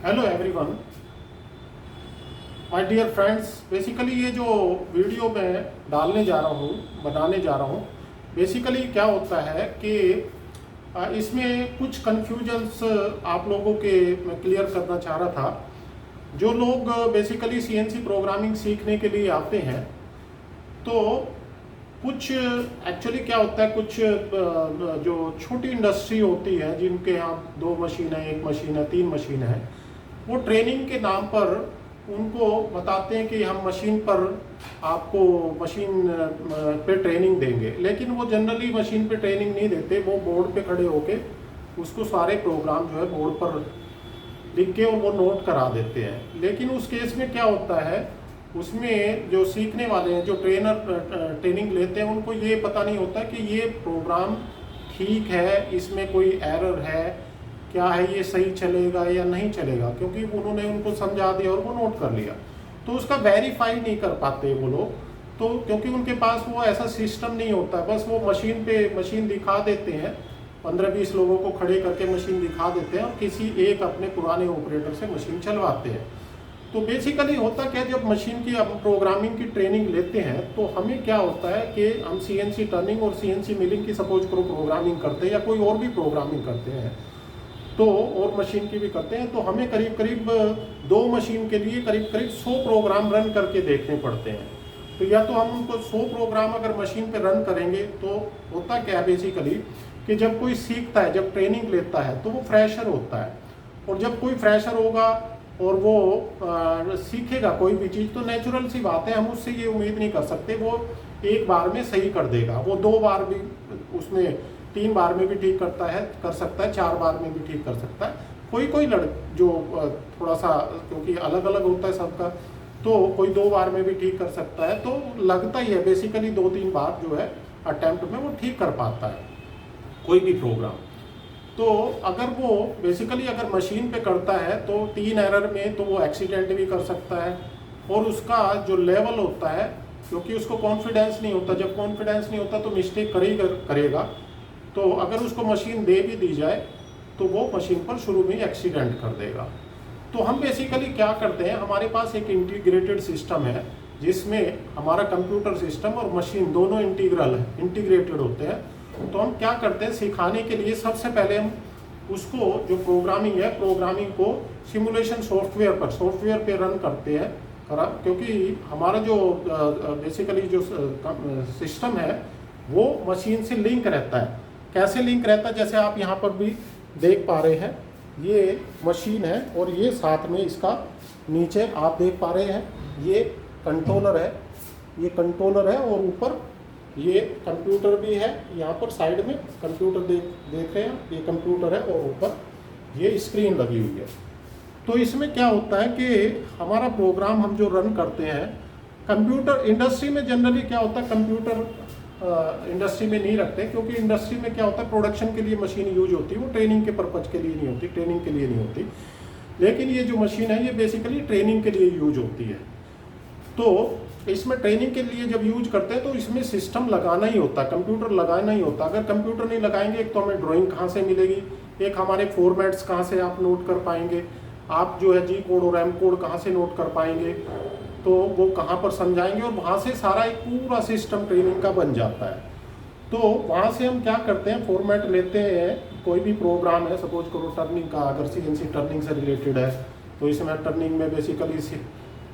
Hello everyone, my dear friends. Basically ये जो video मैं बनाने जा रहा हूँ, बेसिकली क्या होता है कि इसमें कुछ कन्फ्यूजन्स आप लोगों के मैं क्लियर करना चाह रहा था। जो लोग बेसिकली सीएनसी प्रोग्रामिंग सीखने के लिए आते हैं, तो कुछ एक्चुअली क्या होता है, कुछ जो छोटी इंडस्ट्री होती है जिनके यहाँ 2 मशीन है, 1 मशीन है, 3 मशीन है, वो ट्रेनिंग के नाम पर उनको बताते हैं कि हम मशीन पर आपको मशीन पे ट्रेनिंग देंगे, लेकिन वो जनरली मशीन पे ट्रेनिंग नहीं देते। वो बोर्ड पे खड़े होके उसको सारे प्रोग्राम जो है बोर्ड पर लिख के और वो नोट करा देते हैं। लेकिन उस केस में क्या होता है, उसमें जो सीखने वाले हैं, जो ट्रेनिंग लेते हैं, उनको ये पता नहीं होता कि ये प्रोग्राम ठीक है, इसमें कोई एरर है क्या है, ये सही चलेगा या नहीं चलेगा, क्योंकि उन्होंने उनको समझा दिया और वो नोट कर लिया। तो उसका वेरीफाई नहीं कर पाते वो लोग, तो क्योंकि उनके पास वो ऐसा सिस्टम नहीं होता। बस वो मशीन पे मशीन दिखा देते हैं, 15-20 लोगों को खड़े करके मशीन दिखा देते हैं और किसी एक अपने पुराने ऑपरेटर से मशीन चलवाते हैं। तो बेसिकली होता क्या, जब मशीन की अब प्रोग्रामिंग की ट्रेनिंग लेते हैं तो हमें क्या होता है कि हम सीएनसी टर्निंग और सीएनसी मिलिंग की सपोज करो प्रोग्रामिंग करते हैं या कोई और भी प्रोग्रामिंग करते हैं, तो और मशीन की भी करते हैं, तो हमें करीब करीब 2 मशीन के लिए करीब करीब 100 प्रोग्राम रन करके देखने पड़ते हैं। तो या तो हम उनको 100 प्रोग्राम अगर मशीन पे रन करेंगे, तो होता क्या है बेसिकली कि जब कोई सीखता है, जब ट्रेनिंग लेता है, तो वो फ्रेशर होता है। और जब कोई फ्रेशर होगा और वो सीखेगा कोई भी चीज़, तो नेचुरल सी बात है, हम उससे ये उम्मीद नहीं कर सकते वो एक बार में सही कर देगा। वो 2 बार भी उसमें 3 बार में भी ठीक कर सकता है, 4 बार में भी ठीक कर सकता है। कोई जो थोड़ा सा, क्योंकि अलग अलग होता है सबका, तो कोई 2 बार में भी ठीक कर सकता है। तो लगता ही है बेसिकली 2-3 बार जो है अटेम्प्ट में वो ठीक कर पाता है कोई भी प्रोग्राम। तो अगर वो बेसिकली अगर मशीन पे करता है तो 3 एरर में तो वो एक्सीडेंट भी कर सकता है, और उसका जो लेवल होता है, क्योंकि उसको कॉन्फिडेंस नहीं होता, जब कॉन्फिडेंस नहीं होता तो मिस्टेक करेगा। तो अगर उसको मशीन दे भी दी जाए तो वो मशीन पर शुरू में एक्सीडेंट कर देगा। तो हम बेसिकली क्या करते हैं, हमारे पास एक इंटीग्रेटेड सिस्टम है जिसमें हमारा कंप्यूटर सिस्टम और मशीन दोनों इंटीग्रेटेड होते हैं। तो हम क्या करते हैं, सिखाने के लिए सबसे पहले हम उसको जो प्रोग्रामिंग है, प्रोग्रामिंग को सिमुलेशन सॉफ्टवेयर पे रन करते हैं। क्योंकि हमारा जो बेसिकली जो सिस्टम है वो मशीन से लिंक रहता है। कैसे लिंक रहता है, जैसे आप यहाँ पर भी देख पा रहे हैं, ये मशीन है और ये साथ में इसका नीचे आप देख पा रहे हैं ये कंट्रोलर है, और ऊपर ये कंप्यूटर भी है। यहाँ पर साइड में कंप्यूटर देख रहे हैं, ये कंप्यूटर है और ऊपर ये स्क्रीन लगी हुई है। तो इसमें क्या होता है कि हमारा प्रोग्राम हम जो रन करते हैं, कंप्यूटर इंडस्ट्री में जनरली क्या होता है, कंप्यूटर इंडस्ट्री में नहीं रखते, क्योंकि इंडस्ट्री में क्या होता है, प्रोडक्शन के लिए मशीन यूज होती है, वो ट्रेनिंग के पर्पज के लिए नहीं होती, ट्रेनिंग के लिए नहीं होती। लेकिन ये जो मशीन है ये बेसिकली ट्रेनिंग के लिए यूज होती है। तो इसमें ट्रेनिंग के लिए जब यूज करते हैं तो इसमें सिस्टम लगाना ही होता है, कंप्यूटर लगाना ही होता है। अगर कंप्यूटर नहीं लगाएंगे, एक तो हमें ड्राइंग कहाँ से मिलेगी, एक हमारे फॉर्मेट्स कहाँ से आप नोट कर पाएंगे, आप जो है जी कोड और एम कोड कहाँ से नोट कर पाएंगे, तो वो कहाँ पर समझाएंगे, और वहाँ से सारा एक पूरा सिस्टम ट्रेनिंग का बन जाता है। तो वहाँ से हम क्या करते हैं, फॉर्मेट लेते हैं, कोई भी प्रोग्राम है, सपोज करो टर्निंग का, अगर सीएनसी टर्निंग से रिलेटेड है तो इसमें टर्निंग में बेसिकली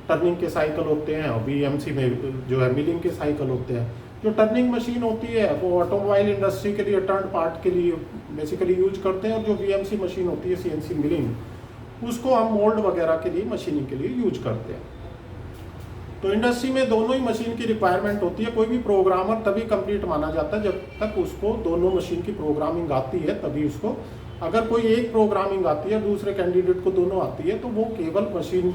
टर्निंग के साइकिल होते हैं, और बीएमसी में जो है मिलिंग के साइकिल होते हैं। जो टर्निंग मशीन होती है वो ऑटोमोबाइल इंडस्ट्री के लिए टर्न पार्ट के लिए बेसिकली यूज करते हैं, और जो बीएमसी मशीन होती है सीएनसी मिलिंग, उसको हम मोल्ड वगैरह के लिए, मशीनिंग के लिए यूज करते हैं। तो इंडस्ट्री में दोनों ही मशीन की रिक्वायरमेंट होती है। कोई भी प्रोग्रामर तभी कंप्लीट माना जाता है जब तक उसको दोनों मशीन की प्रोग्रामिंग आती है, तभी उसको। अगर कोई एक प्रोग्रामिंग आती है, दूसरे कैंडिडेट को दोनों आती है, तो वो केवल मशीन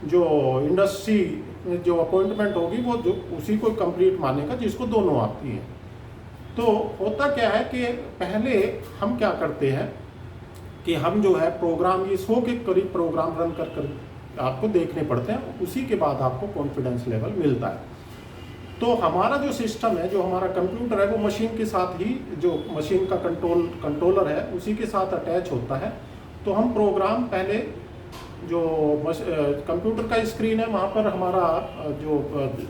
जो इंडस्ट्री में जो अपॉइंटमेंट होगी वो जो उसी को कंप्लीट मानेगा जिसको दोनों आती है। तो होता क्या है कि पहले हम क्या करते हैं कि हम जो है प्रोग्राम, ये 100 के करीब प्रोग्राम रन कर आपको देखने पड़ते हैं, उसी के बाद आपको कॉन्फिडेंस लेवल मिलता है। तो हमारा जो सिस्टम है, जो हमारा कंप्यूटर है, वो मशीन के साथ ही, जो मशीन का कंट्रोलर है उसी के साथ अटैच होता है। तो हम प्रोग्राम पहले जो कंप्यूटर का स्क्रीन है वहाँ पर हमारा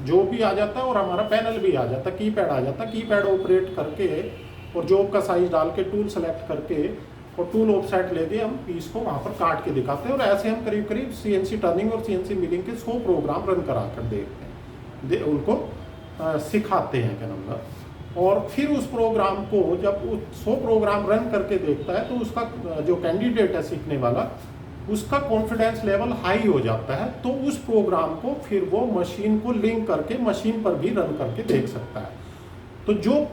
जो भी आ जाता है और हमारा पैनल भी आ जाता है, कीपैड आ जाता है। कीपैड ऑपरेट करके और जॉब का साइज डाल के टूल सेलेक्ट करके और टूल ऑफसेट लेके हम पीस को वहाँ पर काट के दिखाते हैं, और ऐसे हम करीब करीब CNC टर्निंग और CNC मिलिंग के 100 प्रोग्राम रन करा कर देखते हैं, उनको सिखाते हैं क्या नाम। और फिर उस प्रोग्राम को जब 100 प्रोग्राम रन करके देखता है तो उसका जो कैंडिडेट है सीखने वाला, उसका कॉन्फिडेंस लेवल हाई हो जाता है, तो उस प्रोग्राम को फिर वो मशीन को लिंक करके मशीन पर भी रन करके देख सकता है। तो जो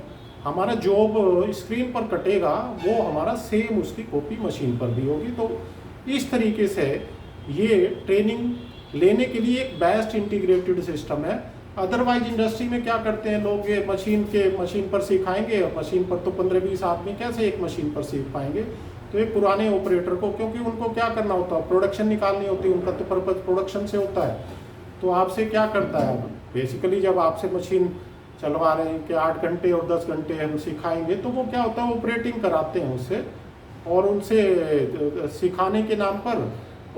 हमारा जॉब स्क्रीन पर कटेगा वो हमारा सेम उसकी कॉपी मशीन पर भी होगी। तो इस तरीके से ये ट्रेनिंग लेने के लिए एक बेस्ट इंटीग्रेटेड सिस्टम है। अदरवाइज इंडस्ट्री में क्या करते हैं लोग, ये मशीन पर सिखाएंगे, और मशीन पर तो 15-20 आदमी कैसे एक मशीन पर सीख पाएंगे। तो एक पुराने ऑपरेटर को, क्योंकि उनको क्या करना होता है, प्रोडक्शन निकालनी होती है, उनका तो पर्पज प्रोडक्शन से होता है। तो आपसे क्या करता है बेसिकली, जब आपसे मशीन चलवा रहे हैं कि 8 घंटे और 10 घंटे हम सिखाएंगे, तो वो क्या होता है ऑपरेटिंग कराते हैं उससे, और उनसे सिखाने के नाम पर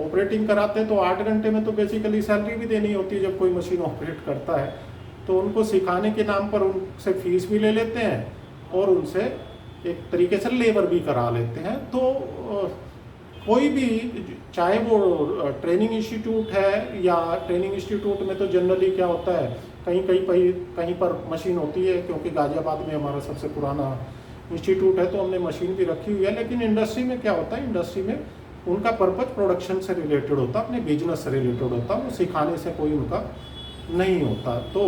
ऑपरेटिंग कराते हैं। तो 8 घंटे में तो बेसिकली सैलरी भी देनी होती है जब कोई मशीन ऑपरेट करता है। तो उनको सिखाने के नाम पर उनसे फीस भी ले लेते हैं और उनसे एक तरीके से लेबर भी करा लेते हैं। तो कोई भी, चाहे वो ट्रेनिंग इंस्टीट्यूट है, या ट्रेनिंग इंस्टीट्यूट में तो जनरली क्या होता है कहीं पर मशीन होती है, क्योंकि गाजियाबाद में हमारा सबसे पुराना इंस्टीट्यूट है तो हमने मशीन भी रखी हुई है। लेकिन इंडस्ट्री में क्या होता है, इंडस्ट्री में उनका पर्पज प्रोडक्शन से रिलेटेड होता है, अपने बिजनेस से रिलेटेड होता है, वो सिखाने से कोई उनका नहीं होता। तो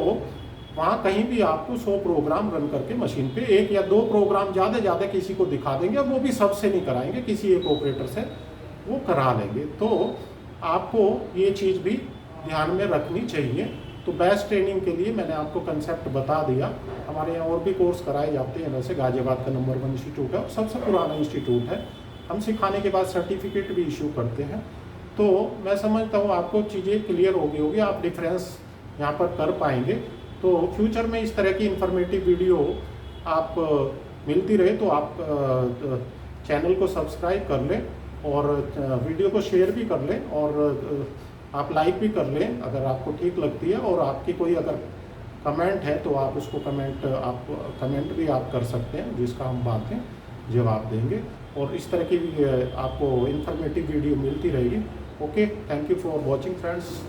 वहाँ कहीं भी आपको 100 प्रोग्राम रन करके मशीन पे 1 या 2 प्रोग्राम ज़्यादा किसी को दिखा देंगे, वो भी सबसे नहीं कराएंगे, किसी एक ऑपरेटर से वो करा लेंगे। तो आपको ये चीज़ भी ध्यान में रखनी चाहिए। तो बेस्ट ट्रेनिंग के लिए मैंने आपको कंसेप्ट बता दिया। हमारे यहाँ और भी कोर्स कराए जाते हैं, वैसे गाजियाबाद का नंबर 1 इंस्टीट्यूट है, सबसे पुराना इंस्टीट्यूट है। हम सिखाने के बाद सर्टिफिकेट भी इशू करते हैं। तो मैं समझता हूँ आपको चीज़ें क्लियर हो गई होगी, आप डिफरेंस यहाँ पर कर पाएंगे। तो फ्यूचर में इस तरह की इंफॉर्मेटिव वीडियो आप मिलती रहे तो आप चैनल को सब्सक्राइब कर लें, और वीडियो को शेयर भी कर लें, और आप लाइक भी कर लें अगर आपको ठीक लगती है। और आपकी कोई अगर कमेंट है तो आप उसको कमेंट भी आप कर सकते हैं, जिसका हम बातें जवाब देंगे। और इस तरह की आपको इंफॉर्मेटिव वीडियो मिलती रहेगी। Okay, thank you for watching friends.